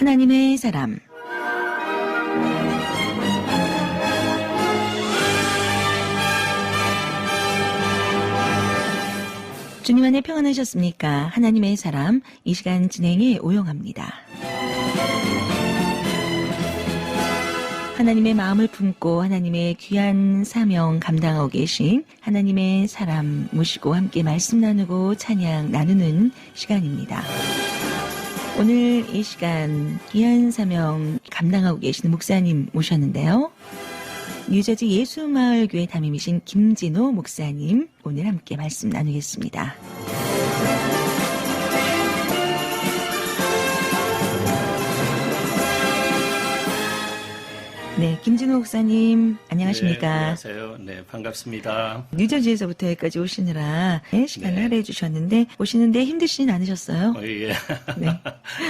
하나님의 사람. 주님 안에 평안하셨습니까? 하나님의 사람, 이 시간 진행에 오용합니다. 하나님의 마음을 품고 하나님의 귀한 사명 감당하고 계신 하나님의 사람 모시고 함께 말씀 나누고 찬양 나누는 시간입니다. 오늘 이 시간 귀한 사명 감당하고 계시는 목사님 모셨는데요. 뉴저지 예수마을교회 담임이신 김진호 목사님, 오늘 함께 말씀 나누겠습니다. 네, 김진호 목사님 안녕하십니까? 네, 안녕하세요. 네, 반갑습니다. 뉴저지에서부터 여기까지 오시느라 시간을 할애해 주셨는데 오시는데 힘드시진 않으셨어요? 예. 네.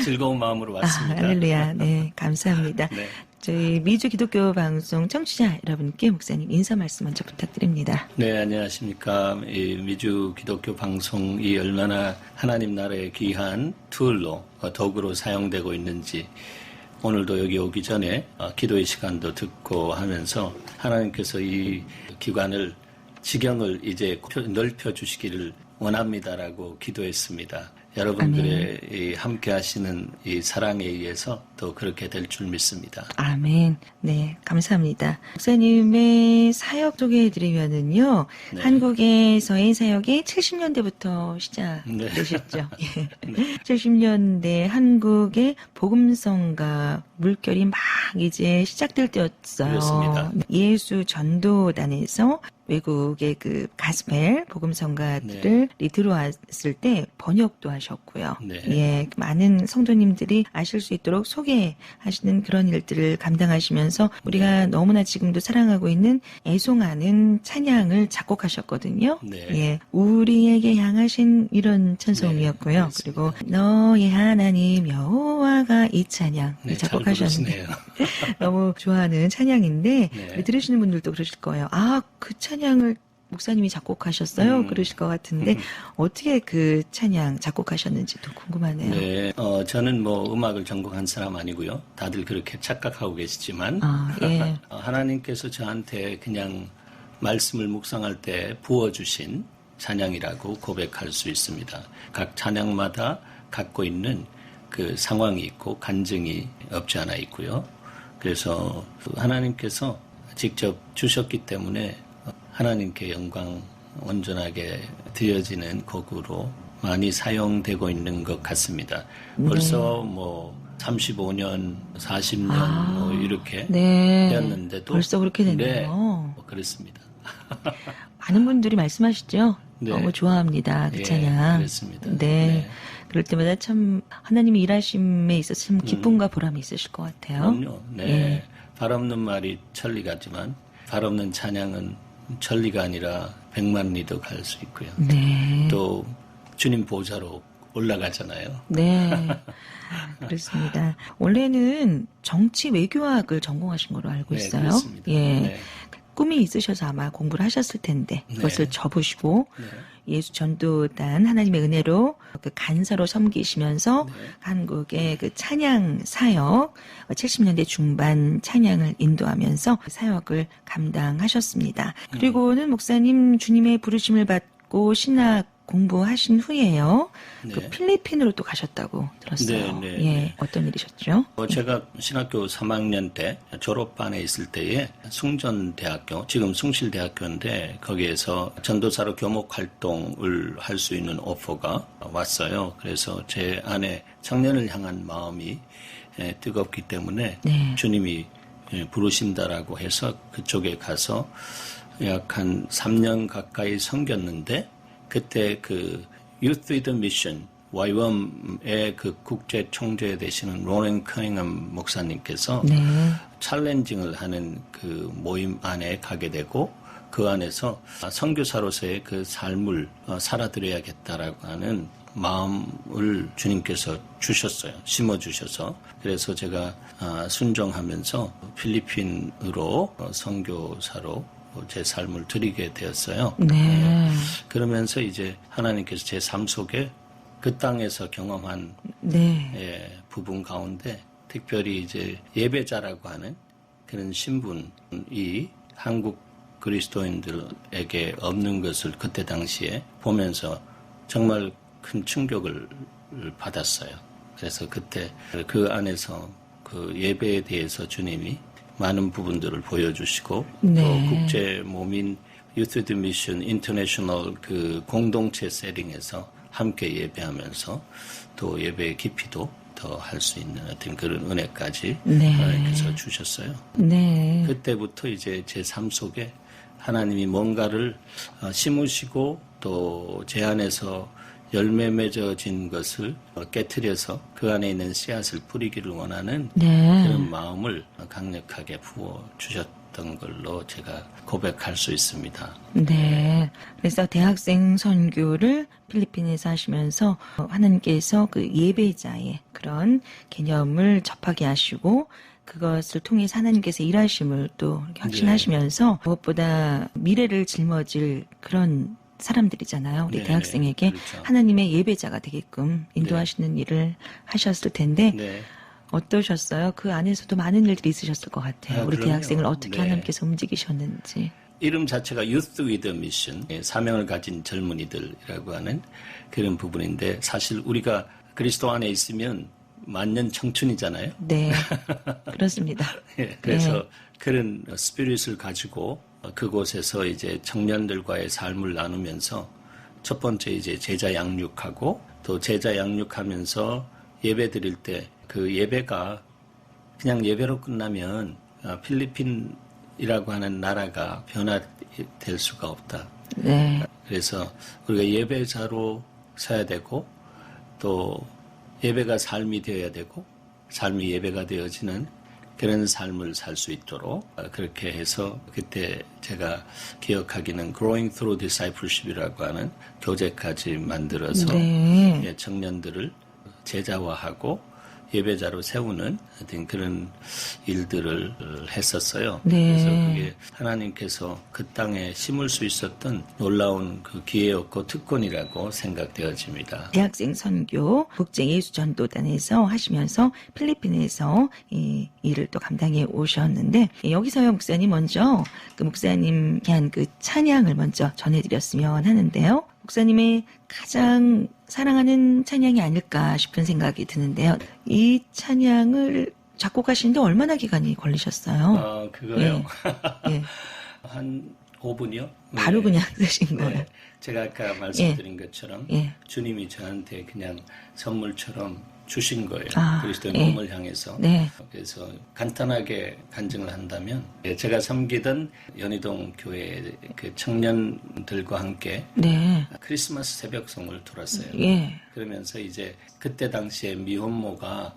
즐거운 마음으로 왔습니다. 할렐루야. 네, 감사합니다. 네. 저희 미주 기독교 방송 청취자 여러분께 목사님 인사 말씀 먼저 부탁드립니다. 네, 안녕하십니까. 이 미주 기독교 방송이 얼마나 하나님 나라의 귀한 툴로, 도구로 사용되고 있는지 오늘도 여기 오기 전에 기도의 시간도 듣고 하면서 하나님께서 이 기관을, 지경을 이제 넓혀 주시기를 원합니다라고 기도했습니다. 여러분들의 이 함께 하시는 이 사랑에 의해서 또 그렇게 될 줄 믿습니다. 아멘. 네, 감사합니다. 목사님의 사역 소개해드리면은요, 네. 한국에서의 사역이 70년대부터 시작되셨죠. 네. 예. 70년대 한국의 복음성가 물결이 막 이제 시작될 때였어요. 그렇습니다. 예수 전도단에서 외국의 그 가스펠 복음성가들을 들어왔을 때 번역도 하셨고요. 네. 예, 많은 성도님들이 아실 수 있도록 소개하시는 그런 일들을 감당하시면서 우리가 너무나 지금도 사랑하고 있는 애송하는 찬양을 작곡하셨거든요. 네. 예, 우리에게 향하신 이런 찬송이었고요. 네, 그리고 너의 하나님 여호와가 이 찬양 네, 작곡하셨는데 잘 너무 좋아하는 찬양인데 네. 들으시는 분들도 그러실 거예요. 아, 그 찬양을 목사님이 작곡하셨어요? 그러실 것 같은데 어떻게 그 찬양 작곡하셨는지도 궁금하네요. 네, 저는 뭐 음악을 전공한 사람 아니고요. 다들 그렇게 착각하고 계시지만 예. 하나님께서 저한테 그냥 말씀을 묵상할 때 부어주신 찬양이라고 고백할 수 있습니다. 각 찬양마다 갖고 있는 그 상황이 있고 간증이 없지 않아 있고요. 그래서 하나님께서 직접 주셨기 때문에 하나님께 영광 온전하게 드려지는 곡으로 많이 사용되고 있는 것 같습니다. 벌써 뭐 35년, 40년 뭐 이렇게 되었는데도 벌써 그렇게 됐네요. 네, 뭐 그렇습니다. 많은 분들이 말씀하시죠? 네. 너무 좋아합니다. 그 예, 찬양. 그렇습니다. 네. 네. 그럴 때마다 참 하나님이 일하심에 있어서 참 기쁨과 보람이 있으실 것 같아요. 그럼요. 네. 발 없는 말이 천리 같지만 발 없는 찬양은 천리가 아니라 100만 리도 갈 수 있고요. 네. 또 주님 보좌로 올라가잖아요. 네. 그렇습니다. 원래는 정치 외교학을 전공하신 걸로 알고 네, 있어요. 그렇습니다. 예. 네. 꿈이 있으셔서 아마 공부를 하셨을 텐데 그것을 네. 접으시고 네. 예수 전도단 하나님의 은혜로 그 간사로 섬기시면서 한국의 그 찬양 사역 70년대 중반 찬양을 인도하면서 사역을 감당하셨습니다. 그리고는 목사님 주님의 부르심을 받고 신학 공부하신 후에요. 네. 그 필리핀으로 또 가셨다고 들었어요. 네, 네, 예, 네. 어떤 일이셨죠? 제가 신학교 3학년 때 졸업반에 있을 때에 숭전대학교, 지금 숭실대학교인데 거기에서 전도사로 교목 활동을 할 수 있는 오퍼가 왔어요. 그래서 제 안에 청년을 향한 마음이 뜨겁기 때문에 네. 주님이 부르신다라고 해서 그쪽에 가서 약 한 3년 가까이 섬겼는데 그때 그 Youth with a Mission YWAM의 그 국제 총재 되시는 로렌 커닝엄 목사님께서 네. 챌린징을 하는 그 모임 안에 가게 되고 그 안에서 선교사로서의 그 삶을 살아드려야겠다라고 하는 마음을 주님께서 주셨어요. 심어주셔서. 그래서 제가 순종하면서 필리핀으로 선교사로 제 삶을 드리게 되었어요. 네. 그러면서 이제 하나님께서 제 삶 속에 그 땅에서 경험한 네. 부분 가운데 특별히 이제 예배자라고 하는 그런 신분이 한국 그리스도인들에게 없는 것을 그때 당시에 보면서 정말 큰 충격을 받았어요. 그래서 그때 그 안에서 그 예배에 대해서 주님이 많은 부분들을 보여주시고 네. 또 국제 모민 유스 미션 인터내셔널 그 공동체 세팅에서 함께 예배하면서 또 예배의 깊이도 더 할 수 있는 어떤 그런 은혜까지 네. 하나님께서 주셨어요. 네. 그때부터 이제 제 삶 속에 하나님이 뭔가를 심으시고 또 제 안에서 열매 맺어진 것을 깨트려서 그 안에 있는 씨앗을 뿌리기를 원하는 네. 그런 마음을 강력하게 부어주셨던 걸로 제가 고백할 수 있습니다. 네. 그래서 대학생 선교를 필리핀에서 하시면서 하나님께서 그 예배자의 그런 개념을 접하게 하시고 그것을 통해서 하나님께서 일하심을 또 확신하시면서 무엇보다 미래를 짊어질 그런 사람들이잖아요. 우리 네, 대학생에게 그렇죠. 하나님의 예배자가 되게끔 인도하시는 일을 하셨을 텐데 네. 어떠셨어요? 그 안에서도 많은 일들이 있으셨을 것 같아요. 우리 그럼요. 대학생을 어떻게 네. 하나님께서 움직이셨는지. 이름 자체가 Youth with a Mission, 사명을 가진 젊은이들이라고 하는 그런 부분인데 사실 우리가 그리스도 안에 있으면 만년 청춘이잖아요. 네, 그렇습니다. 예, 그래서 그런 스피릿을 가지고 그곳에서 이제 청년들과의 삶을 나누면서 첫 번째 이제 제자 양육하고 또 제자 양육하면서 예배 드릴 때 그 예배가 그냥 예배로 끝나면 필리핀이라고 하는 나라가 변화될 수가 없다. 네, 그래서 우리가 예배자로 서야 되고 또 예배가 삶이 되어야 되고 삶이 예배가 되어지는 그런 삶을 살 수 있도록 그렇게 해서 그때 제가 기억하기는 Growing Through Discipleship이라고 하는 교재까지 만들어서 네. 청년들을 제자화하고 예배자로 세우는 어떤 그런 일들을 했었어요. 네. 그래서 그게 하나님께서 그 땅에 심을 수 있었던 놀라운 그 기회였고 특권이라고 생각되어집니다. 대학생 선교 국제예수전도단에서 하시면서 필리핀에서 이 일을 또 감당해 오셨는데 여기서요 목사님 먼저 그 목사님께 한 그 찬양을 먼저 전해드렸으면 하는데요. 목사님의 가장 사랑하는 찬양이 아닐까 싶은 생각이 드는데요. 이 찬양을 작곡하시는데 얼마나 기간이 걸리셨어요? 그거요? 예. 한 5분이요? 바로 그냥 쓰신 거예요. 네. 제가 아까 말씀드린 것처럼 예. 주님이 저한테 그냥 선물처럼 주신 거예요. 그리스도의 예. 몸을 향해서. 네. 그래서 간단하게 간증을 한다면 제가 섬기던 연희동 교회 그 청년들과 함께 네. 크리스마스 새벽송을 들었어요. 예. 그러면서 이제 그때 당시에 미혼모가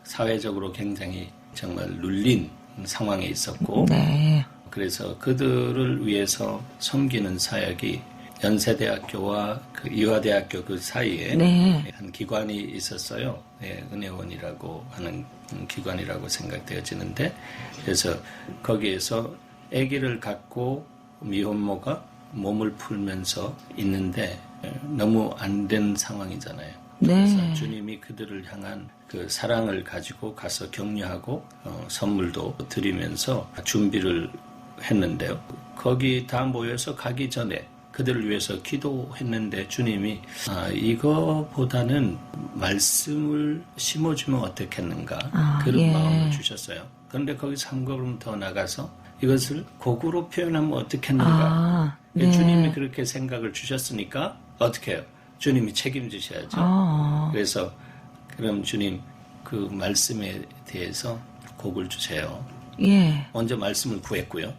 사회적으로 굉장히 정말 눌린 상황에 있었고 네. 그래서 그들을 위해서 섬기는 사역이 연세대학교와 그 이화대학교 그 사이에 네. 한 기관이 있었어요. 네, 은혜원이라고 하는 기관이라고 생각되어지는데 그래서 거기에서 아기를 갖고 미혼모가 몸을 풀면서 있는데 너무 안 된 상황이잖아요. 네. 그래서 주님이 그들을 향한 그 사랑을 가지고 가서 격려하고 선물도 드리면서 준비를 했는데요. 거기 다 모여서 가기 전에 그들을 위해서 기도했는데 주님이 이거보다는 말씀을 심어주면 어떻겠는가 그런 예. 마음을 주셨어요. 그런데 거기서 한 걸음 더 나가서 이것을 곡으로 표현하면 어떻겠는가. 네. 주님이 그렇게 생각을 주셨으니까 어떻게 해요? 주님이 책임지셔야죠. 그래서 그럼 주님 그 말씀에 대해서 곡을 주세요. 예. 먼저 말씀을 구했고요.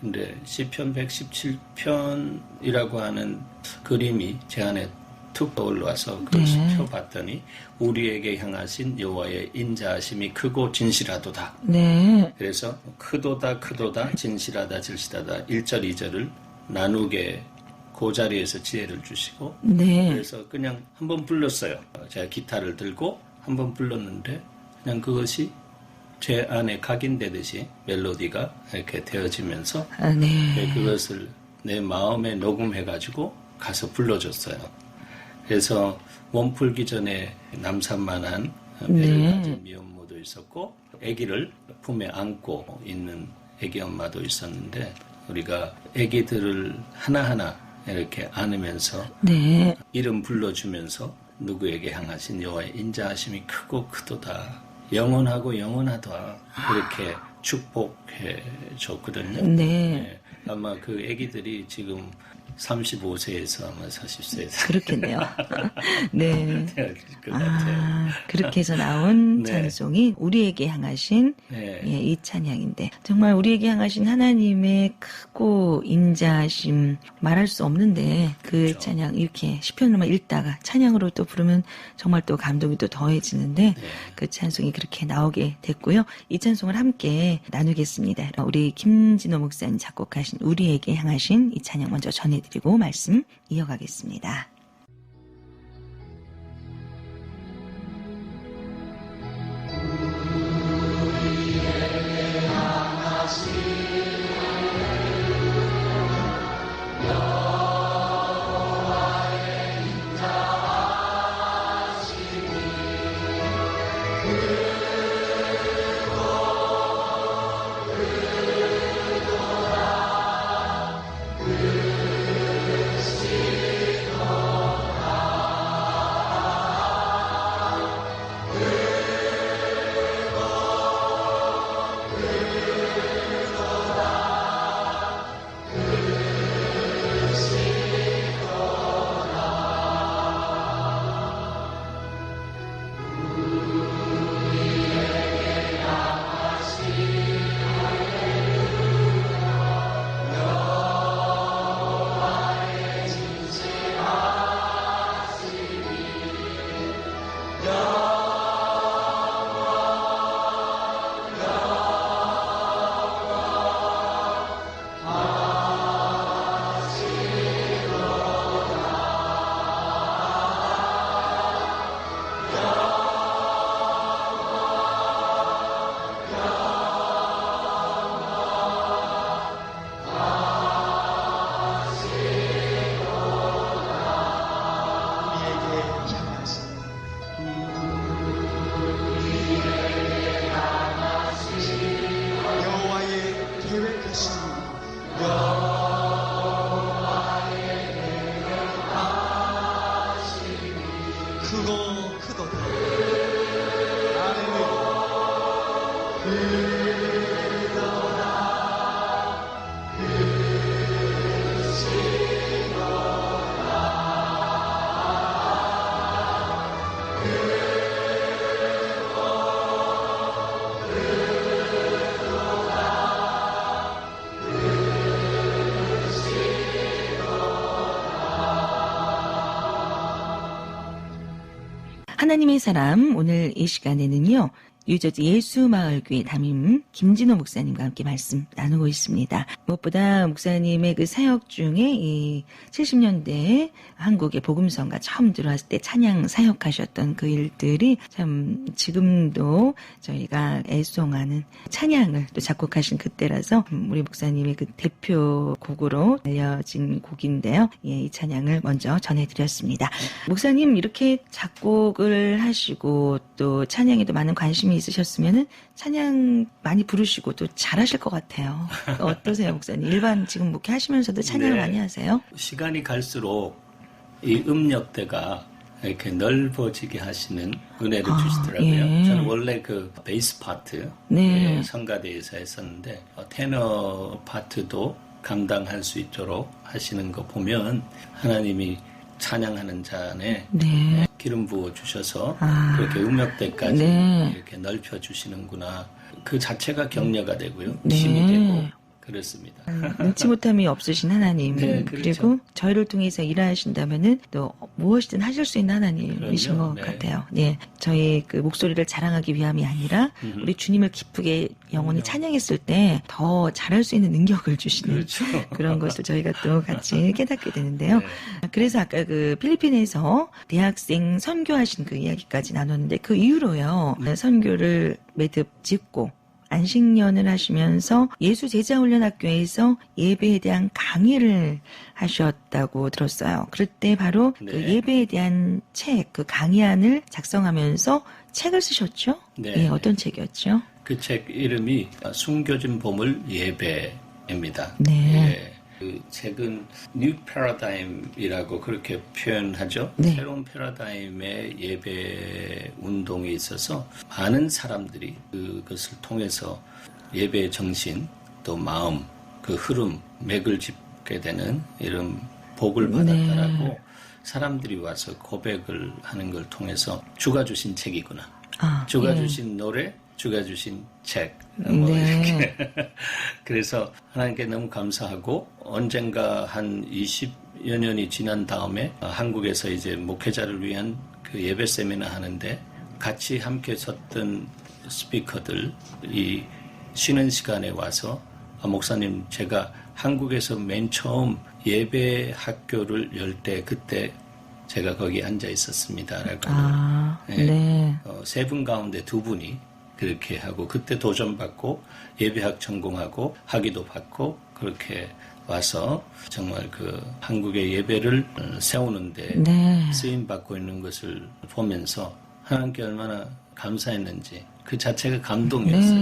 근데 시편 117편이라고 하는 그림이 제 안에 툭 떠올라서 그걸 펴봤더니 우리에게 향하신 여호와의 인자하심이 크고 진실하도다. 네. 그래서 크도다 진실하다 질실하다 1절 2절을 나누게 그 자리에서 지혜를 주시고 네. 그래서 그냥 한번 불렀어요. 제가 기타를 들고 한번 불렀는데 그냥 그것이 제 안에 각인되듯이 멜로디가 이렇게 되어지면서 네. 그것을 내 마음에 녹음해가지고 가서 불러줬어요. 그래서 몸 풀기 전에 남산만한 배를 가진 미혼모도 있었고 아기를 품에 안고 있는 아기 엄마도 있었는데 우리가 아기들을 하나하나 이렇게 안으면서 네. 이름 불러주면서 누구에게 향하신 여호와의 인자하심이 크고 크도다. 영원하고 영원하다. 이렇게 축복해 줬거든요. 네. 아마 그 아기들이 지금 35세에서 아마 40세에서 그렇겠네요. 네. 그 같아요. 그렇게 해서 나온 네. 찬송이 우리에게 향하신 네. 예, 이 찬양인데 정말 우리에게 향하신 하나님의 크고 인자하심 말할 수 없는데 그 그렇죠. 찬양 이렇게 시편을만 읽다가 찬양으로 또 부르면 정말 또 감동이 또 더해지는데 네. 그 찬송이 그렇게 나오게 됐고요. 이 찬송을 함께 나누겠습니다. 우리 김진호 목사님 작곡하신 우리에게 향하신 이 찬양 먼저 전해드리고 말씀 이어가겠습니다. 크고 크도다. 할렐루야. 하나님의 사람 오늘 이 시간에는요. 뉴저지 예수마을교회 담임 김진호 목사님과 함께 말씀 나누고 있습니다. 무엇보다 목사님의 그 사역 중에 이 70년대에 한국의 복음성가 처음 들어왔을 때 찬양 사역하셨던 그 일들이 참 지금도 저희가 애송하는 찬양을 또 작곡하신 그때라서 우리 목사님의 그 대표 곡으로 알려진 곡인데요. 예, 이 찬양을 먼저 전해드렸습니다. 목사님 이렇게 작곡을 하시고 또 찬양에도 많은 관심이 있으셨으면은 찬양 많이 부르시고 또 잘하실 것 같아요. 어떠세요, 목사님? 일반 지금 목회 하시면서도 찬양을 네. 많이 하세요? 시간이 갈수록 이 음역대가 이렇게 넓어지게 하시는 은혜를 주시더라고요. 예. 저는 원래 그 베이스 파트 네. 성가대에서 했었는데 테너 파트도 감당할 수 있도록 하시는 거 보면 하나님이 찬양하는 자 안에 네. 기름 부어 주셔서 아. 그렇게 음역대까지 네. 이렇게 넓혀 주시는구나. 그 자체가 격려가 되고요. 네. 힘이 되고 그렇습니다. 눈치 못함이 없으신 하나님. 네, 그렇죠. 그리고 저희를 통해서 일하신다면은 또 무엇이든 하실 수 있는 하나님이신 그럼요. 것 네. 같아요. 네. 저희 그 목소리를 자랑하기 위함이 아니라 우리 주님을 기쁘게 영원히 찬양했을 때 더 잘할 수 있는 능력을 주시는 그렇죠. 그런 것을 저희가 또 같이 깨닫게 되는데요. 네. 그래서 아까 그 필리핀에서 대학생 선교하신 그 이야기까지 나눴는데 그 이후로요. 선교를 매듭 짓고 안식년을 하시면서 예수제자훈련학교에서 예배에 대한 강의를 하셨다고 들었어요. 그럴 때 바로 네. 그 예배에 대한 책, 그 강의안을 작성하면서 책을 쓰셨죠? 네. 예, 어떤 책이었죠? 그 책 이름이 숨겨진 보물 예배입니다. 네. 예. 그 책은 뉴 패러다임이라고 그렇게 표현하죠. 네. 새로운 패러다임의 예배 운동이 있어서 많은 사람들이 그것을 통해서 예배의 정신 또 마음 그 흐름 맥을 짚게 되는 이런 복을 받았다라고 네. 사람들이 와서 고백을 하는 걸 통해서 주가 주신 책이구나. 아, 주가 예. 주신 노래, 주가 주신 책. 네. 이렇게. 그래서 하나님께 너무 감사하고 언젠가 한 20여 년이 지난 다음에 한국에서 이제 목회자를 위한 그 예배 세미나 하는데 같이 함께 섰던 스피커들이 쉬는 시간에 와서 목사님 제가 한국에서 맨 처음 예배 학교를 열 때 그때 제가 거기 앉아 있었습니다라고 아, 네. 네. 세 분 가운데 두 분이 그렇게 하고 그때 도전받고 예배학 전공하고 학위도 받고 그렇게 와서 정말 그 한국의 예배를 세우는데 네. 쓰임 받고 있는 것을 보면서 하나님께 얼마나 감사했는지 그 자체가 감동이었어요.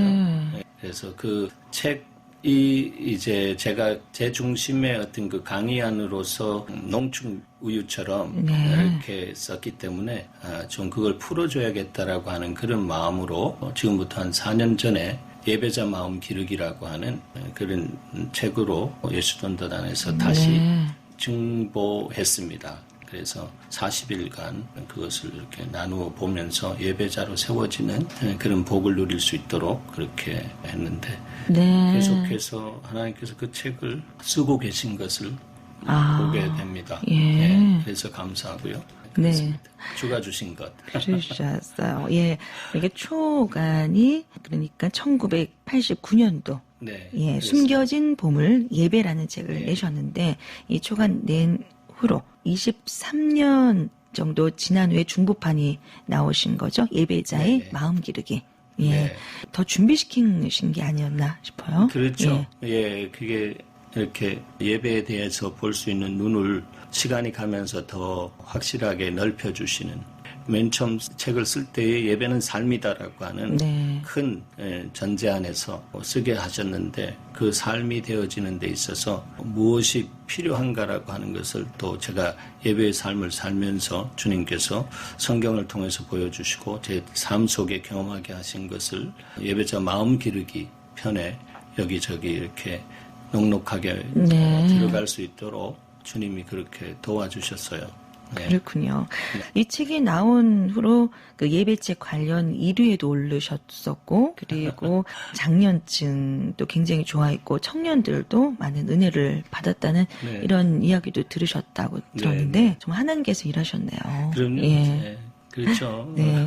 네. 그래서 그 책이 이제 제가 제 중심의 어떤 그 강의안으로서 농축 우유처럼 네. 이렇게 썼기 때문에 좀 그걸 풀어줘야겠다라고 하는 그런 마음으로 지금부터 한 4년 전에 예배자 마음 기르기라고 하는 그런 책으로 예수돈단에서 다시 네. 증보했습니다. 그래서 40일간 그것을 이렇게 나누어 보면서 예배자로 세워지는 그런 복을 누릴 수 있도록 그렇게 했는데 네. 계속해서 하나님께서 그 책을 쓰고 계신 것을 보게 됩니다. 예. 네, 그래서 감사하고요. 네. 그렇습니다. 주가 주신 것. 그러셨어요. 예. 이게 초간이 그러니까 1989년도 네. 예, 그래서 숨겨진 보물 예배라는 책을 네. 내셨는데 이 초간 낸 후로 23년 정도 지난 후에 중보판이 나오신 거죠. 예배자의 네. 마음 기르기. 예. 네. 더 준비시키신 게 아니었나 싶어요. 그렇죠. 예. 예, 그게 이렇게 예배에 대해서 볼 수 있는 눈을 시간이 가면서 더 확실하게 넓혀주시는 맨 처음 책을 쓸 때의 예배는 삶이다라고 하는 네. 큰 전제 안에서 쓰게 하셨는데 그 삶이 되어지는 데 있어서 무엇이 필요한가라고 하는 것을 또 제가 예배의 삶을 살면서 주님께서 성경을 통해서 보여주시고 제 삶 속에 경험하게 하신 것을 예배자 마음 기르기 편에 여기저기 이렇게 넉넉하게 네. 들어갈 수 있도록 주님이 그렇게 도와주셨어요. 네. 그렇군요. 이 책이 나온 후로 그 예배책 관련 1위에도 오르셨었고, 그리고 장년층도 굉장히 좋아했고, 청년들도 많은 은혜를 받았다는 네. 이런 이야기도 들으셨다고 들었는데, 네. 정말 하나님께서 일하셨네요. 그럼요. 예. 네. 그렇죠. 네.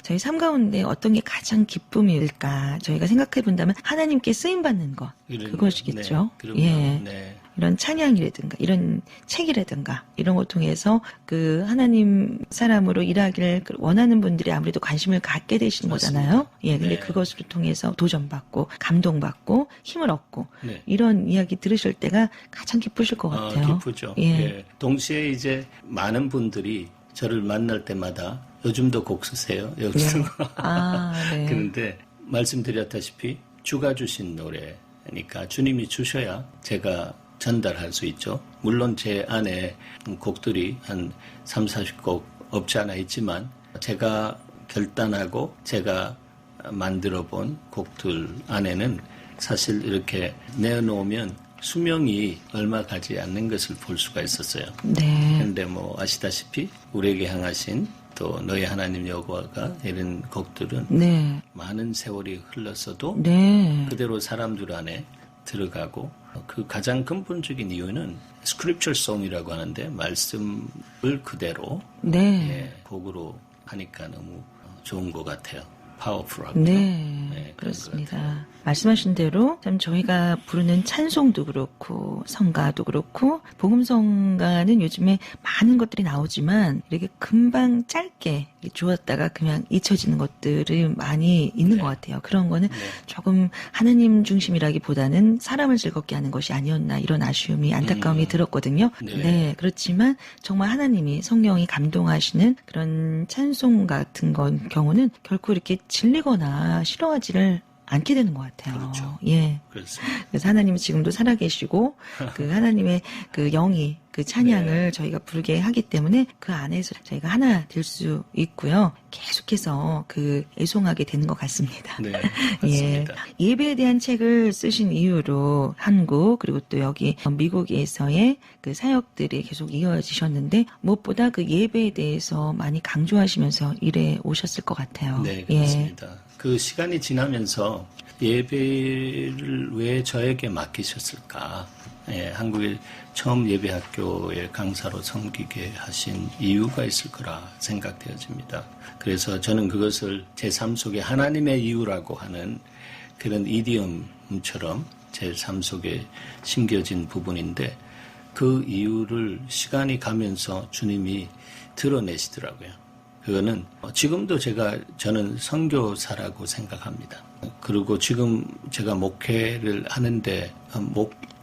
저희 삶 가운데 어떤 게 가장 기쁨일까? 저희가 생각해 본다면 하나님께 쓰임 받는 것. 그것이겠죠. 네. 그럼요. 예. 네. 이런 찬양이라든가 이런 책이라든가 이런 걸 통해서 그 하나님 사람으로 일하기를 원하는 분들이 아무래도 관심을 갖게 되시는 맞습니다. 거잖아요. 예, 근데 네. 그것을 통해서 도전받고 감동받고 힘을 얻고 네. 이런 이야기 들으실 때가 가장 기쁘실 것 같아요. 기쁘죠. 예. 예. 동시에 이제 많은 분들이 저를 만날 때마다 요즘도 곡 쓰세요. 여기서. 네. 아, 네. 그런데 말씀드렸다시피 주가 주신 노래니까 주님이 주셔야 제가 전달할 수 있죠. 물론 제 안에 곡들이 한 3, 40곡 없지 않아 있지만 제가 결단하고 제가 만들어 본 곡들 안에는 사실 이렇게 내놓으면 수명이 얼마 가지 않는 것을 볼 수가 있었어요. 네. 그런데 뭐 아시다시피 우리에게 향하신 또 너희 하나님 여호와가 이런 곡들은 네. 많은 세월이 흘렀어도 네. 그대로 사람들 안에 들어가고 그 가장 근본적인 이유는 스크립처 송이라고 하는데 말씀을 그대로 네. 예, 곡으로 하니까 너무 좋은 것 같아요. 파워풀하고요. 네, 그렇습니다. 말씀하신 대로 참 저희가 부르는 찬송도 그렇고 성가도 그렇고 복음성가는 요즘에 많은 것들이 나오지만 이렇게 금방 짧게 주었다가 그냥 잊혀지는 것들이 많이 있는 것 같아요. 그런 거는 조금 하나님 중심이라기보다는 사람을 즐겁게 하는 것이 아니었나 이런 아쉬움이 안타까움이 들었거든요. 네, 그렇지만 정말 하나님이 성령이 감동하시는 그런 찬송 같은 경우는 결코 이렇게 질리거나 싫어하지를 않게 되는 것 같아요. 그렇죠. 예. 그렇습니다. 그래서 하나님은 지금도 살아계시고 그 하나님의 그 영이 그 찬양을 저희가 부르게 하기 때문에 그 안에서 저희가 하나 될 수 있고요. 계속해서 그 애송하게 되는 것 같습니다. 네, 예. 맞습니다. 예배에 대한 책을 쓰신 이유로 한국 그리고 또 여기 미국에서의 그 사역들이 계속 이어지셨는데 무엇보다 그 예배에 대해서 많이 강조하시면서 일해 오셨을 것 같아요. 네, 그렇습니다. 그 시간이 지나면서 예배를 왜 저에게 맡기셨을까? 예, 한국에 처음 예배학교의 강사로 섬기게 하신 이유가 있을 거라 생각되어집니다. 그래서 저는 그것을 제 삶 속에 하나님의 이유라고 하는 그런 이디엄처럼 제 삶 속에 심겨진 부분인데 그 이유를 시간이 가면서 주님이 드러내시더라고요. 그거는 지금도 저는 선교사라고 생각합니다. 그리고 지금 제가 목회를 하는데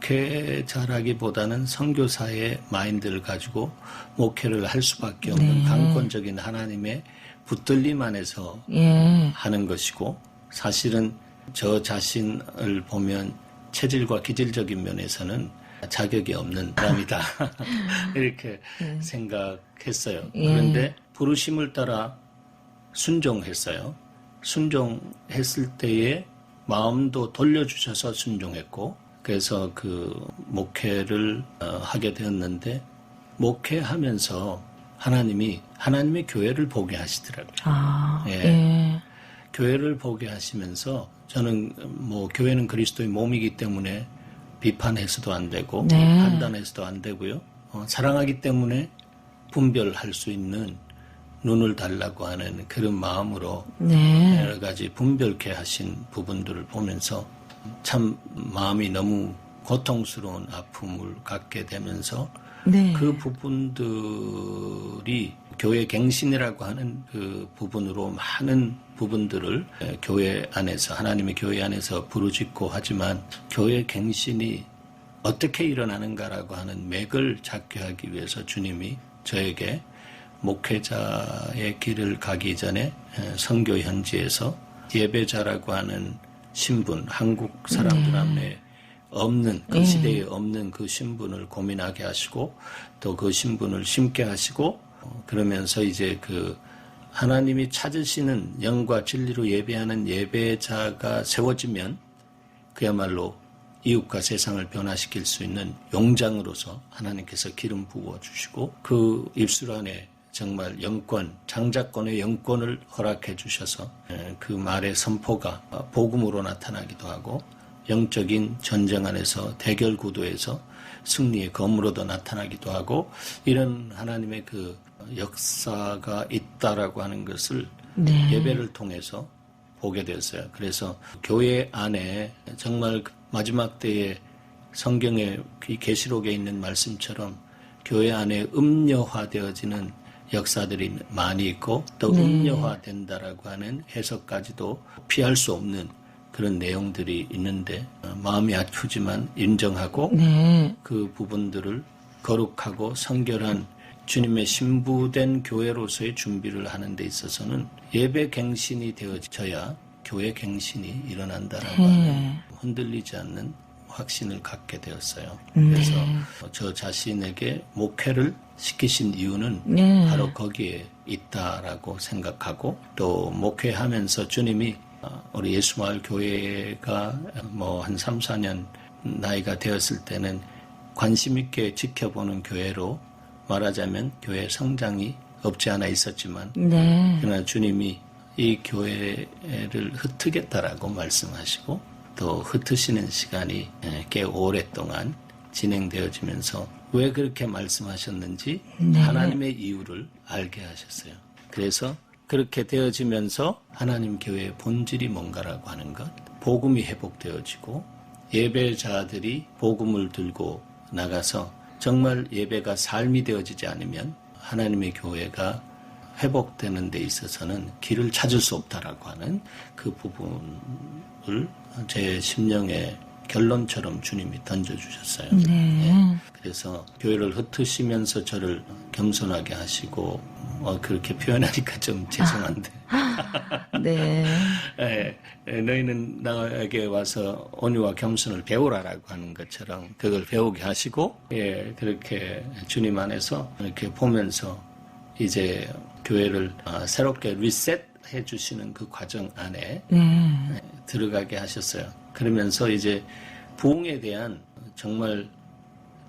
목회자라기보다는 선교사의 마인드를 가지고 목회를 할 수밖에 없는 강권적인 하나님의 붙들림 안에서 하는 것이고 사실은 저 자신을 보면 체질과 기질적인 면에서는 자격이 없는 사람이다. 이렇게 생각했어요. 그런데 부르심을 따라 순종했어요. 순종했을 때에 마음도 돌려주셔서 순종했고 그래서 그 목회를 하게 되었는데 목회하면서 하나님의 교회를 보게 하시더라고요. 교회를 보게 하시면서 저는 뭐 교회는 그리스도의 몸이기 때문에 비판해서도 안 되고 판단해서도 안 되고요. 사랑하기 때문에 분별할 수 있는 눈을 달라고 하는 그런 마음으로 여러 가지 분별케 하신 부분들을 보면서 참 마음이 너무 고통스러운 아픔을 갖게 되면서 그 부분들이 교회 갱신이라고 하는 그 부분으로 많은 부분들을 교회 안에서 하나님의 교회 안에서 부르짖고 하지만 교회 갱신이 어떻게 일어나는가라고 하는 맥을 잡게 하기 위해서 주님이 저에게 목회자의 길을 가기 전에 선교 현지에서 예배자라고 하는 신분, 한국 사람들 앞에 없는 그 시대에 없는 그 신분을 고민하게 하시고 또 그 신분을 심게 하시고 그러면서 이제 그 하나님이 찾으시는 영과 진리로 예배하는 예배자가 세워지면 그야말로 이웃과 세상을 변화시킬 수 있는 용장으로서 하나님께서 기름 부어주시고 그 입술 안에 정말 영권, 장자권의 영권을 허락해 주셔서 그 말의 선포가 복음으로 나타나기도 하고 영적인 전쟁 안에서 대결 구도에서 승리의 검으로도 나타나기도 하고 이런 하나님의 그 역사가 있다라고 하는 것을 예배를 통해서 보게 되었어요. 그래서 교회 안에 정말 마지막 때에 성경의 계시록에 있는 말씀처럼 교회 안에 음료화되어지는 역사들이 많이 있고 또 음료화된다라고 하는 해석까지도 피할 수 없는 그런 내용들이 있는데 마음이 아프지만 인정하고 그 부분들을 거룩하고 성결한 주님의 신부된 교회로서의 준비를 하는 데 있어서는 예배 갱신이 되어져야 교회 갱신이 일어난다라고 하는 흔들리지 않는 확신을 갖게 되었어요. 그래서 저 자신에게 목회를 시키신 이유는 바로 거기에 있다라고 생각하고 또 목회하면서 주님이 우리 예수마을 교회가 뭐 한 3, 4년 나이가 되었을 때는 관심 있게 지켜보는 교회로 말하자면 교회 성장이 없지 않아 있었지만 그러나 주님이 이 교회를 흩트겠다라고 말씀하시고 또 흩으시는 시간이 꽤 오랫동안 진행되어지면서 왜 그렇게 말씀하셨는지 하나님의 이유를 알게 하셨어요. 그래서 그렇게 되어지면서 하나님 교회의 본질이 뭔가라고 하는 것, 복음이 회복되어지고 예배자들이 복음을 들고 나가서 정말 예배가 삶이 되어지지 않으면 하나님의 교회가 회복되는 데 있어서는 길을 찾을 수 없다라고 하는 그 부분을 제 심령의 결론처럼 주님이 던져주셨어요. 네. 그래서 교회를 흩으시면서 저를 겸손하게 하시고 그렇게 표현하니까 좀 죄송한데 네. 너희는 나에게 와서 온유와 겸손을 배우라라고 하는 것처럼 그걸 배우게 하시고 그렇게 주님 안에서 이렇게 보면서 이제 교회를 새롭게 리셋해 주시는 그 과정 안에 들어가게 하셨어요. 그러면서 이제 부흥에 대한 정말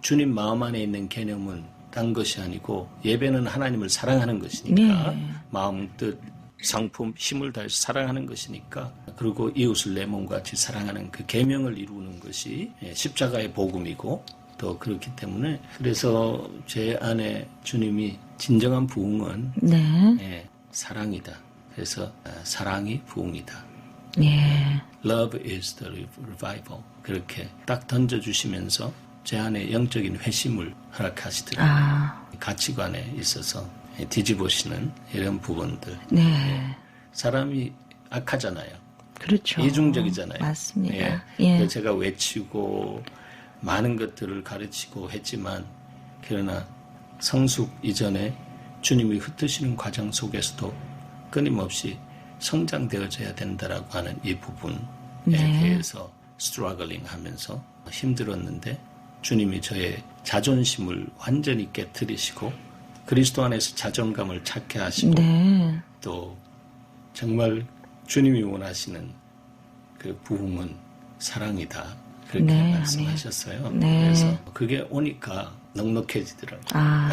주님 마음 안에 있는 개념은 딴 것이 아니고 예배는 하나님을 사랑하는 것이니까 마음, 뜻, 상품, 힘을 다해서 사랑하는 것이니까 그리고 이웃을 내 몸과 같이 사랑하는 그 계명을 이루는 것이 십자가의 복음이고 또 그렇기 때문에 그래서 제 안에 주님이 진정한 부흥은 사랑이다. 그래서 사랑이 부흥이다. Love is the revival. 그렇게 딱 던져주시면서 제 안에 영적인 회심을 허락하시더라고요. 가치관에 있어서 뒤집으시는 이런 부분들. 사람이 악하잖아요. 그렇죠. 이중적이잖아요. 맞습니다. 그래서 제가 외치고 많은 것들을 가르치고 했지만 그러나 성숙 이전에 주님이 흩으시는 과정 속에서도 끊임없이 성장되어져야 된다라고 하는 이 부분에 대해서 스트러글링 하면서 힘들었는데 주님이 저의 자존심을 완전히 깨트리시고 그리스도 안에서 자존감을 찾게 하시고 또 정말 주님이 원하시는 그 부흥은 사랑이다. 그렇게 말씀하셨어요. 그래서 그게 오니까 넉넉해지더라고요.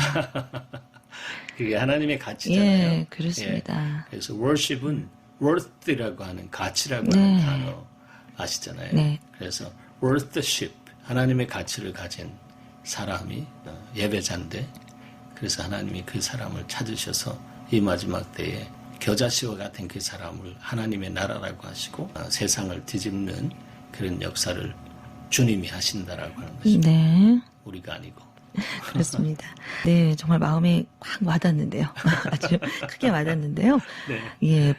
그게 하나님의 가치잖아요. 그렇습니다. 그래서 worship은 worth라고 하는 가치라고 하는 단어 아시잖아요. 그래서 worthship, 하나님의 가치를 가진 사람이 예배자인데 그래서 하나님이 그 사람을 찾으셔서 이 마지막 때에 겨자씨와 같은 그 사람을 하나님의 나라라고 하시고 세상을 뒤집는 그런 역사를 주님이 하신다라고 하는 것입니다. 우리가 아니고. 그렇습니다. 네, 정말 마음에 확 와닿는데요. 아주 크게 와닿는데요.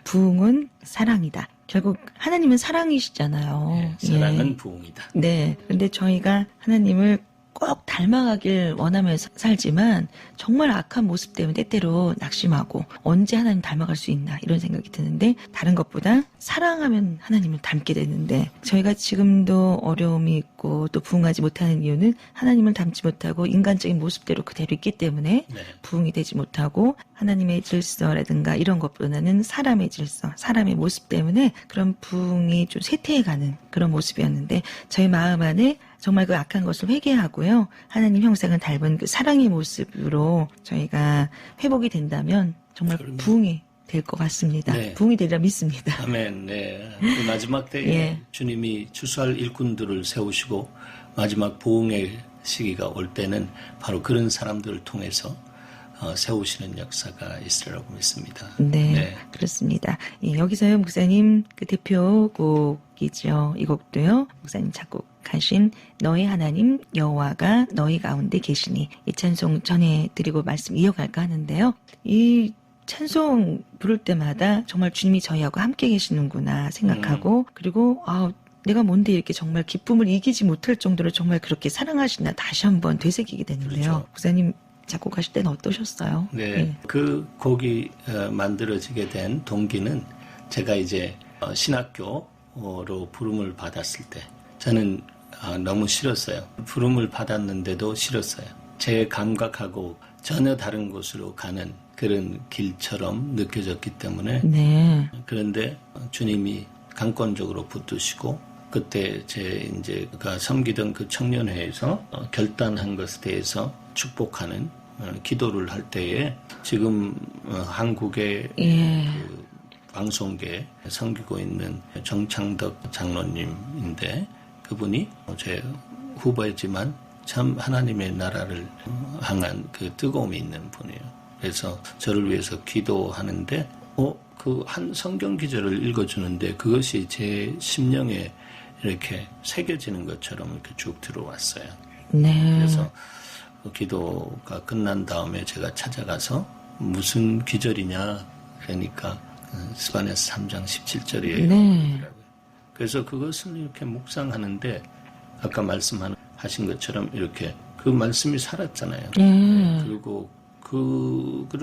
부흥은 사랑이다. 결국 하나님은 사랑이시잖아요. 사랑은 부흥이다. 네, 근데 저희가 하나님을 꼭 닮아가길 원하면서 살지만 정말 악한 모습 때문에 때때로 낙심하고 언제 하나님 닮아갈 수 있나 이런 생각이 드는데 다른 것보다 사랑하면 하나님을 닮게 되는데 저희가 지금도 어려움이 있고 또 부흥하지 못하는 이유는 하나님을 닮지 못하고 인간적인 모습대로 그대로 있기 때문에 부흥이 되지 못하고 하나님의 질서라든가 이런 것보다는 사람의 질서, 사람의 모습 때문에 그런 부흥이 좀 쇠퇴해가는 그런 모습이었는데 저희 마음 안에 정말 그 악한 것을 회개하고요. 하나님 형상을 닮은 그 사랑의 모습으로 저희가 회복이 된다면 정말 부흥이 될 것 같습니다. 부흥이 되리라 믿습니다. 아멘. 그 마지막 때에 주님이 추수할 일꾼들을 세우시고 마지막 부흥의 시기가 올 때는 바로 그런 사람들을 통해서 세우시는 역사가 있으리라고 믿습니다. 그렇습니다. 여기서요 목사님 그 대표곡이죠. 이 곡도요 목사님 작곡하신 너희 하나님 여호와가 너희 가운데 계시니 이 찬송 전해드리고 말씀 이어갈까 하는데요. 이 찬송 부를 때마다 정말 주님이 저희하고 함께 계시는구나 생각하고 그리고 내가 뭔데 이렇게 정말 기쁨을 이기지 못할 정도로 정말 그렇게 사랑하시나 다시 한번 되새기게 되는데요. 목사님 작곡하실 때는 어떠셨어요? 그 곡이 만들어지게 된 동기는 제가 이제 신학교로 부름을 받았을 때 저는 너무 싫었어요. 부름을 받았는데도 싫었어요. 제 감각하고 전혀 다른 곳으로 가는 그런 길처럼 느껴졌기 때문에 그런데 주님이 강권적으로 붙드시고 그때 제가 섬기던 그 청년회에서 결단한 것에 대해서 축복하는 기도를 할 때에 지금 한국의 그 방송계에 섬기고 있는 정창덕 장로님인데 그분이 제 후배지만 참 하나님의 나라를 향한 그 뜨거움이 있는 분이에요. 그래서 저를 위해서 기도하는데 그 한 성경 기절을 읽어주는데 그것이 제 심령에 이렇게 새겨지는 것처럼 이렇게 쭉 들어왔어요. 네. 그래서 그 기도가 끝난 다음에 제가 찾아가서 무슨 기절이냐 그러니까 스바냐서 3장 17절이에요. 네. 그래서 그것을 이렇게 묵상하는데 아까 말씀하신 것처럼 이렇게 그 말씀이 살았잖아요. 네. 그리고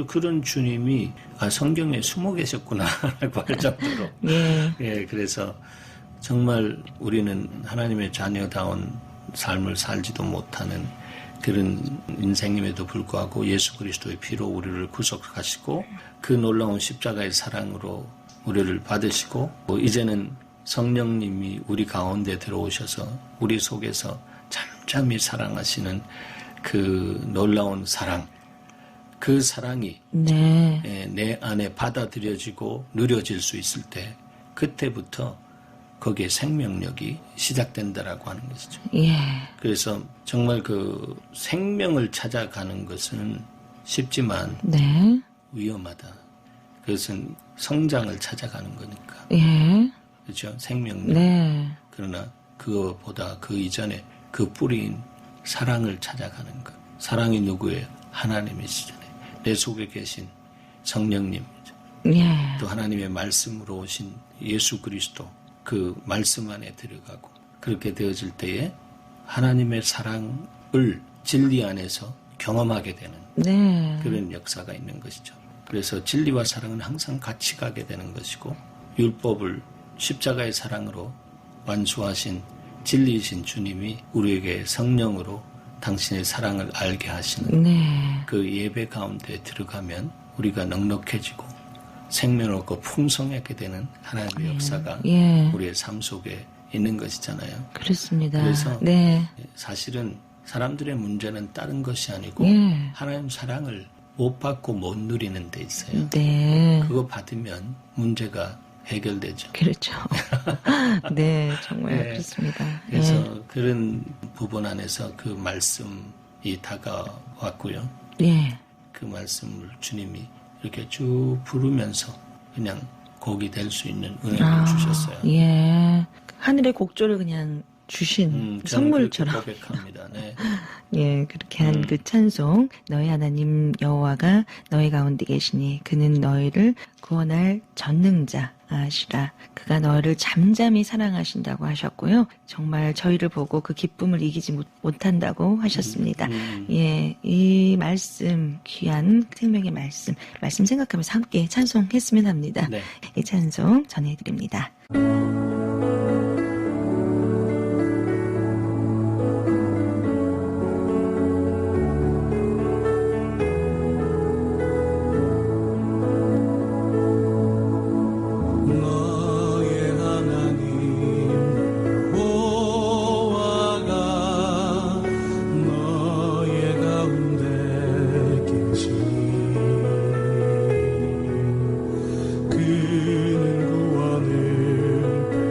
그런 주님이 성경에 숨어 계셨구나라고 할 정도로. 예. 예, 그래서 정말 우리는 하나님의 자녀다운 삶을 살지도 못하는 그런 인생임에도 불구하고 예수 그리스도의 피로 우리를 구속하시고 그 놀라운 십자가의 사랑으로 우리를 받으시고 이제는 성령님이 우리 가운데 들어오셔서 우리 속에서 잠잠히 사랑하시는 그 놀라운 사랑, 그 사랑이 네. 내 안에 받아들여지고 누려질 수 있을 때 그때부터 거기에 생명력이 시작된다라고 하는 것이죠. 예. 그래서 정말 그 생명을 찾아가는 것은 쉽지만 네. 위험하다. 그것은 성장을 찾아가는 거니까. 예. 그렇죠? 생명력. 네. 그러나 그거보다 그 이전에 그 뿌리인 사랑을 찾아가는 것. 사랑이 누구예요? 하나님이시잖아요. 내 속에 계신 성령님이죠. 예. 또 하나님의 말씀으로 오신 예수 그리스도 그 말씀 안에 들어가고 그렇게 되어질 때에 하나님의 사랑을 진리 안에서 경험하게 되는 네. 그런 역사가 있는 것이죠. 그래서 진리와 사랑은 항상 같이 가게 되는 것이고 율법을 십자가의 사랑으로 완수하신 진리이신 주님이 우리에게 성령으로 당신의 사랑을 알게 하시는 네. 그 예배 가운데 들어가면 우리가 넉넉해지고 생명을 얻고 풍성하게 되는 하나님의 역사가 예. 우리의 삶 속에 있는 것이잖아요. 그렇습니다. 그래서 네. 사실은 사람들의 문제는 다른 것이 아니고 예. 하나님 사랑을 못 받고 못 누리는 데 있어요. 네. 그거 받으면 문제가 해결되죠. 그렇죠. 네, 정말 네. 그렇습니다. 그래서 예. 그런 부분 안에서 그 말씀이 다가왔고요. 예. 그 말씀을 주님이 이렇게 쭉 부르면서 그냥 곡이 될 수 있는 은혜를 주셨어요. 예. 하늘의 곡조를 그냥 주신 저는 선물처럼. 그렇게 고백합니다. 네. 예, 그렇게 한 그 찬송, 너희 하나님 여호와가 너희 가운데 계시니 그는 너희를 구원할 전능자시라. 그가 너희를 잠잠히 사랑하신다고 하셨고요. 정말 저희를 보고 그 기쁨을 이기지 못한다고 하셨습니다. 예, 이 말씀, 귀한 생명의 말씀 생각하면서 함께 찬송했으면 합니다. 네. 이 찬송 전해드립니다. 그는 구원을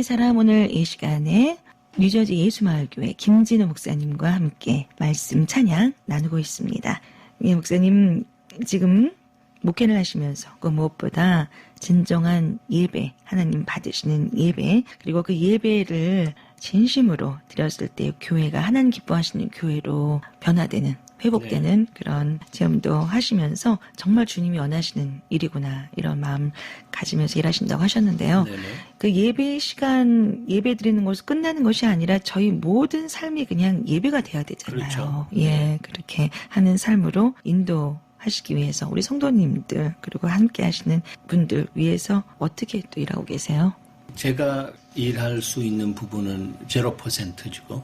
사람 오늘 이 시간에 뉴저지 예수마을교회 김진호 목사님과 함께 말씀 찬양 나누고 있습니다. 예, 목사님 지금 목회를 하시면서 그 무엇보다 진정한 예배, 하나님 받으시는 예배, 그리고 그 예배를 진심으로 드렸을 때 교회가 하나님 기뻐하시는 교회로 변화되는, 회복되는 그런 체험도 하시면서 정말 주님이 원하시는 일이구나 이런 마음 가지면서 일하신다고 하셨는데요. 네네. 그 예배 시간, 예배 드리는 것으로 끝나는 것이 아니라 저희 모든 삶이 그냥 예배가 돼야 되잖아요. 그렇죠. 예, 그렇게 하는 삶으로 인도하시기 위해서 우리 성도님들 그리고 함께 하시는 분들 위해서 어떻게 또 일하고 계세요? 제가 일할 수 있는 부분은 0%죠.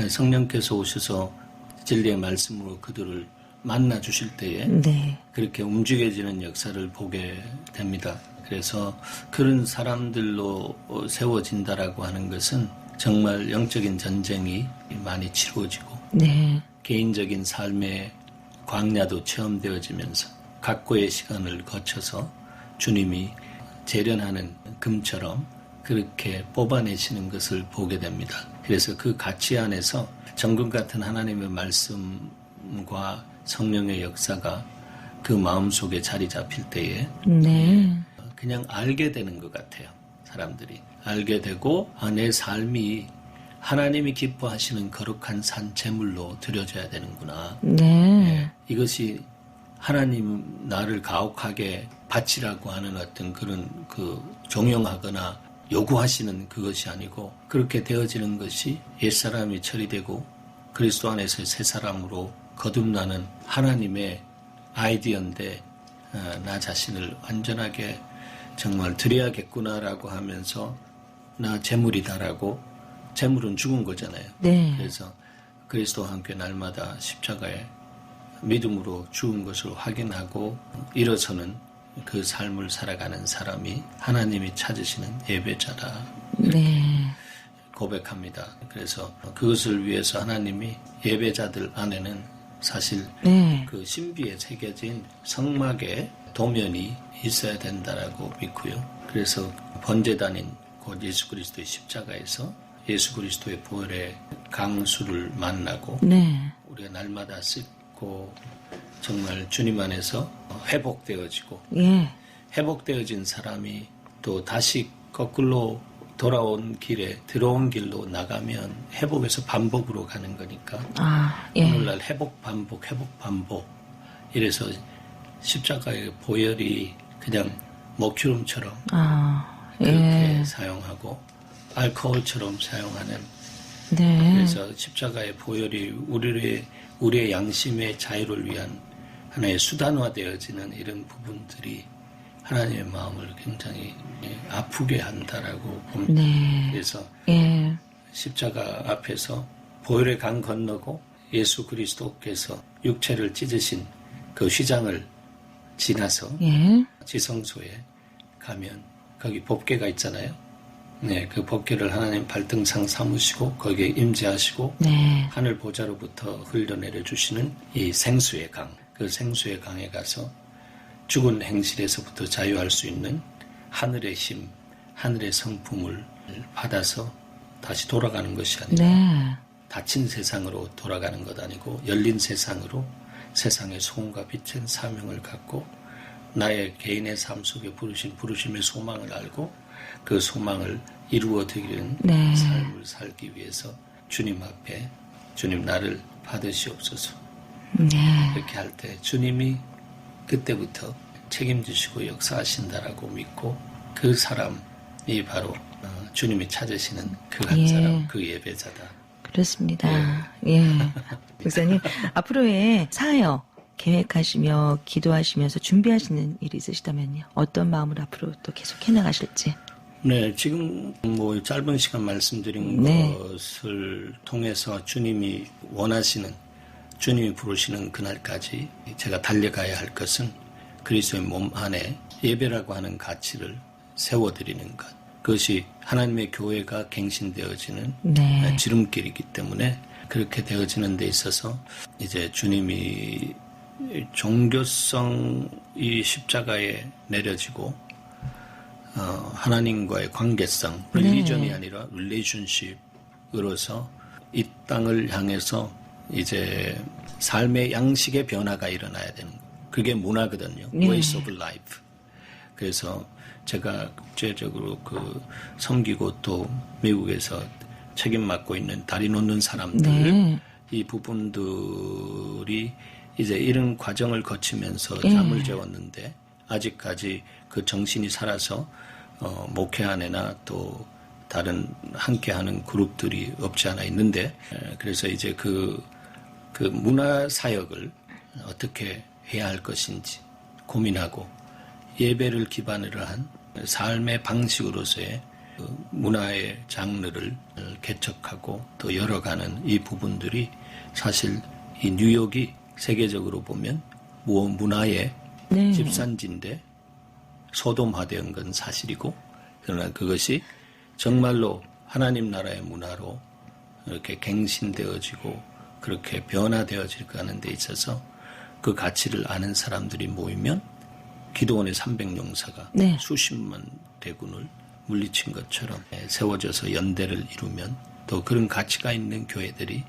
성령께서 오셔서 진리의 말씀으로 그들을 만나 주실 때에 네. 그렇게 움직여지는 역사를 보게 됩니다. 그래서 그런 사람들로 세워진다라고 하는 것은 정말 영적인 전쟁이 많이 치루어지고 네. 개인적인 삶의 광야도 체험되어지면서 각고의 시간을 거쳐서 주님이 재련하는 금처럼 그렇게 뽑아내시는 것을 보게 됩니다. 그래서 그 가치 안에서 정금 같은 하나님의 말씀과 성령의 역사가 그 마음속에 자리 잡힐 때에 네. 그냥 알게 되는 것 같아요. 사람들이 알게 되고 내 삶이 하나님이 기뻐하시는 거룩한 산 제물로 드려져야 되는구나. 네. 이것이 하나님 나를 가혹하게 바치라고 하는 어떤 그런 종용하거나 요구하시는 그것이 아니고 그렇게 되어지는 것이 옛사람이 처리되고 그리스도 안에서 새 사람으로 거듭나는 하나님의 아이디어인데 나 자신을 완전하게 정말 드려야겠구나라고 하면서 나 재물이다라고, 재물은 죽은 거잖아요. 네. 그래서 그리스도와 함께 날마다 십자가에 믿음으로 죽은 것을 확인하고 일어서는 그 삶을 살아가는 사람이 하나님이 찾으시는 예배자다. 네. 고백합니다. 그래서 그것을 위해서 하나님이 예배자들 안에는 사실 네. 그 신비에 새겨진 성막의 도면이 있어야 된다라고 믿고요. 그래서 번제단인 곧 예수 그리스도의 십자가에서 예수 그리스도의 보혈의 강수를 만나고 네. 우리가 날마다 씻고 정말 주님 안에서 회복되어지고 예. 회복되어진 사람이 또 다시 거꾸로 돌아온 길에 들어온 길로 나가면 회복에서 반복으로 가는 거니까 아, 예. 오늘날 회복 반복 이래서 십자가의 보혈이 그냥 먹주름처럼 아, 그렇게 예. 사용하고 알코올처럼 사용하는 네. 그래서 십자가의 보혈이 우리의 양심의 자유를 위한 하나의 수단화되어지는 이런 부분들이 하나님의 마음을 굉장히 아프게 한다라고 봅니다. 네. 그래서 예. 십자가 앞에서 보혈의 강 건너고 예수 그리스도께서 육체를 찢으신 그 휘장을 지나서 예. 지성소에 가면 거기 법궤가 있잖아요. 네, 그 법궤를 하나님 발등상 삼으시고 거기에 임재하시고 네. 하늘 보좌로부터 흘려내려 주시는 이 생수의 강, 그 생수의 강에 가서 죽은 행실에서부터 자유할 수 있는 하늘의 힘, 하늘의 성품을 받아서 다시 돌아가는 것이 아니라 네. 닫힌 세상으로 돌아가는 것 아니고 열린 세상으로 세상의 소원과 빛의 사명을 갖고 나의 개인의 삶 속에 부르심의 소망을 알고 그 소망을 이루어 드리는 네. 삶을 살기 위해서 주님 앞에 주님 나를 받으시옵소서. 네. 이렇게 할 때 주님이 그때부터 책임지시고 역사하신다라고 믿고 그 사람이 바로 주님이 찾으시는 그 한 예. 사람, 그 예배자다. 그렇습니다. 예. 목사님, 앞으로의 사역 계획하시며 기도하시면서 준비하시는 일이 있으시다면요. 어떤 마음으로 앞으로 또 계속 해나가실지. 네, 지금 뭐 짧은 시간 말씀드린 네. 것을 통해서 주님이 원하시는, 주님이 부르시는 그날까지 제가 달려가야 할 것은 그리스도의 몸 안에 예배라고 하는 가치를 세워드리는 것. 그것이 하나님의 교회가 갱신되어지는 네. 지름길이기 때문에 그렇게 되어지는 데 있어서 이제 주님이 종교성이 십자가에 내려지고 하나님과의 관계성, 릴리전이 아니라 릴레이션십으로서 이 땅을 향해서 이제 삶의 양식의 변화가 일어나야 되는 거. 그게 문화거든요. Ways of life. 그래서 제가 국제적으로 섬기고 또 미국에서 책임 맡고 있는 다리 놓는 사람들, 이 부분들이 이제 이런 과정을 거치면서 잠을 재웠는데 아직까지 그 정신이 살아서 목회한 애나 또 다른 함께하는 그룹들이 없지 않아 있는데, 그래서 이제 그 문화 사역을 어떻게 해야 할 것인지 고민하고 예배를 기반으로 한 삶의 방식으로서의 문화의 장르를 개척하고 또 열어가는 이 부분들이 사실 이 뉴욕이 세계적으로 보면 문화의 집산지인데 소돔화된 건 사실이고, 그러나 그것이 정말로 하나님 나라의 문화로 이렇게 갱신되어지고 그렇게 변화되어질 하는 데 있어서 그 가치를 아는 사람들이 모이면 기도원의 300용사가 수십만 대군을 물리친 것처럼 세워져서 연대를 이루면, 또 그런 가치가 있는 교회들이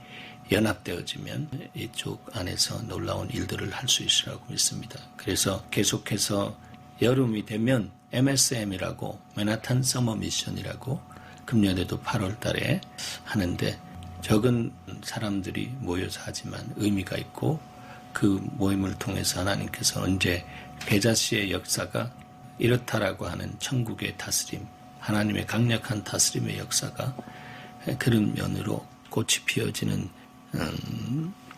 연합되어지면 이쪽 안에서 놀라운 일들을 할 수 있으라고 믿습니다. 그래서 계속해서 여름이 되면 MSM이라고 맨하탄 서머 미션이라고 금년에도 8월 달에 하는데, 적은 사람들이 모여서 하지만 의미가 있고, 그 모임을 통해서 하나님께서 언제 계자씨의 역사가 이렇다라고 하는 천국의 다스림, 하나님의 강력한 다스림의 역사가 그런 면으로 꽃이 피어지는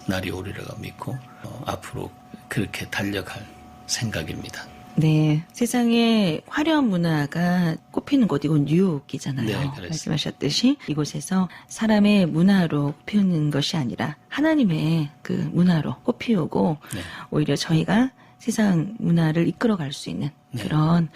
날이 오리라고 믿고 앞으로 그렇게 달려갈 생각입니다. 네, 세상에 화려한 문화가 꽃피는 곳, 이곳 뉴욕이잖아요. 네, 그렇습니다. 말씀하셨듯이 이곳에서 사람의 문화로 꽃피우는 것이 아니라 하나님의 그 문화로 꽃피우고 오히려 저희가 세상 문화를 이끌어갈 수 있는 그런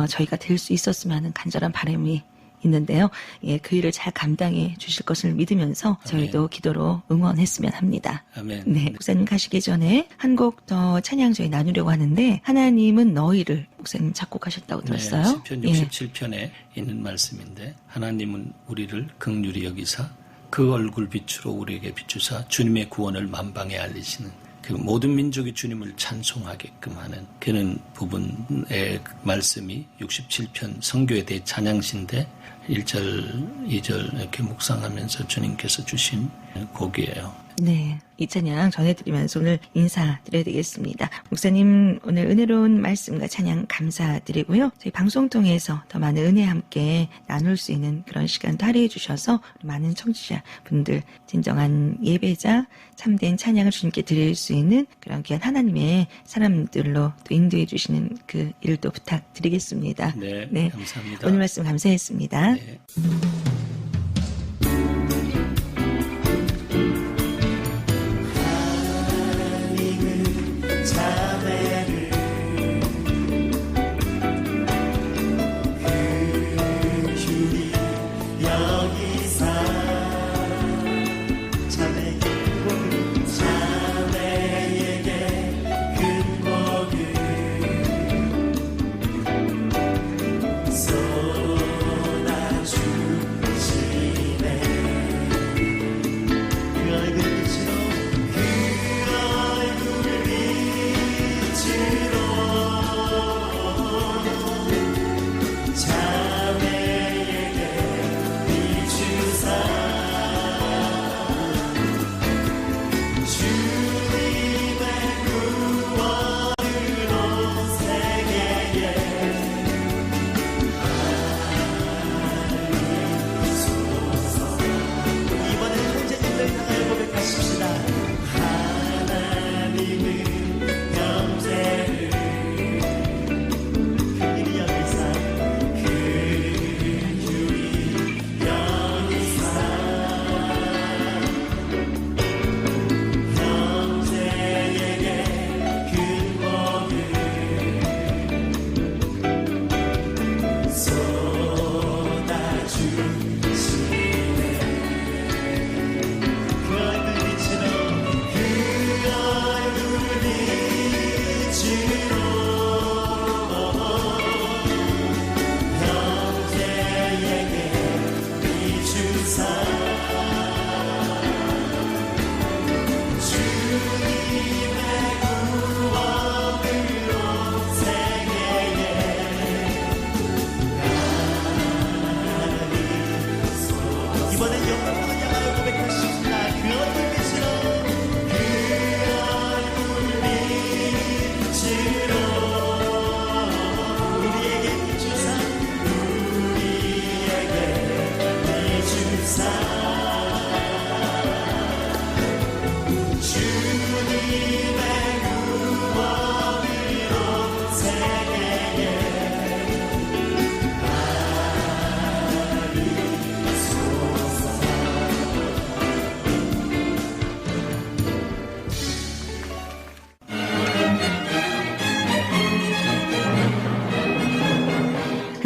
저희가 될 수 있었으면 하는 간절한 바람이 있는데요. 예, 그 일을 잘 감당해 주실 것을 믿으면서 저희도 기도로 응원했으면 합니다. 아멘. 네, 목사님 가시기 전에 한 곡 더 찬양 저희 나누려고 하는데, 하나님은 너희를 목사님 작곡하셨다고 들었어요. 네, 시편 67편에 있는 말씀인데, 하나님은 우리를 긍휼히 여기사 그 얼굴 빛으로 우리에게 비추사 주님의 구원을 만방에 알리시는, 그 모든 민족이 주님을 찬송하게끔 하는 그런 부분의 말씀이 67편 성교에 대해 찬양시인데 1절, 2절 이렇게 묵상하면서 주님께서 주신 곡이에요. 네, 이 찬양 전해드리면서 오늘 인사드려야 되겠습니다. 목사님 오늘 은혜로운 말씀과 찬양 감사드리고요. 저희 방송 통해서 더 많은 은혜 함께 나눌 수 있는 그런 시간도 할애해 주셔서 많은 청취자분들 진정한 예배자, 참된 찬양을 주님께 드릴 수 있는 그런 귀한 하나님의 사람들로 또 인도해 주시는 그 일도 부탁드리겠습니다. 네, 감사합니다. 오늘 말씀 감사했습니다. 네. 쏟아주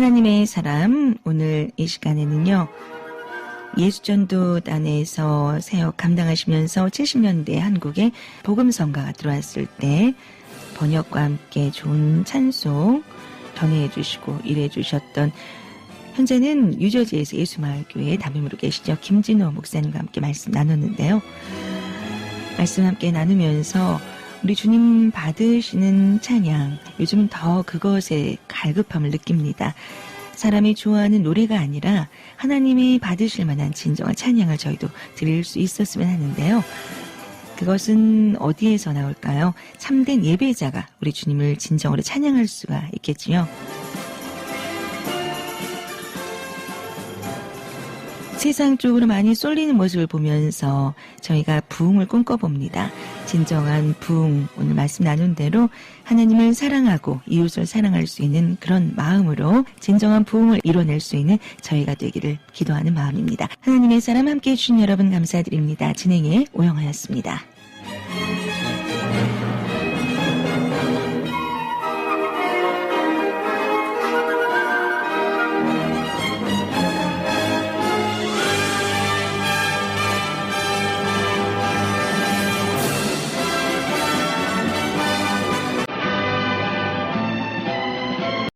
하나님의 사람, 오늘 이 시간에는요, 예수전도단에서 사역 감당하시면서 70년대 한국에 복음성가가 들어왔을 때 번역과 함께 좋은 찬송 전해 주시고 일해 주셨던, 현재는 유저지에서 예수마을교회 담임으로 계시죠, 김진호 목사님과 함께 말씀 나눴는데요. 말씀 함께 나누면서 우리 주님 받으시는 찬양, 요즘은 더 그것에 갈급함을 느낍니다. 사람이 좋아하는 노래가 아니라 하나님이 받으실 만한 진정한 찬양을 저희도 드릴 수 있었으면 하는데요. 그것은 어디에서 나올까요? 참된 예배자가 우리 주님을 진정으로 찬양할 수가 있겠지요. 세상 쪽으로 많이 쏠리는 모습을 보면서 저희가 부흥을 꿈꿔봅니다. 진정한 부흥, 오늘 말씀 나눈 대로 하나님을 사랑하고 이웃을 사랑할 수 있는 그런 마음으로 진정한 부흥을 이뤄낼 수 있는 저희가 되기를 기도하는 마음입니다. 하나님의 사람 함께해 주신 여러분 감사드립니다. 진행에 오영하였습니다.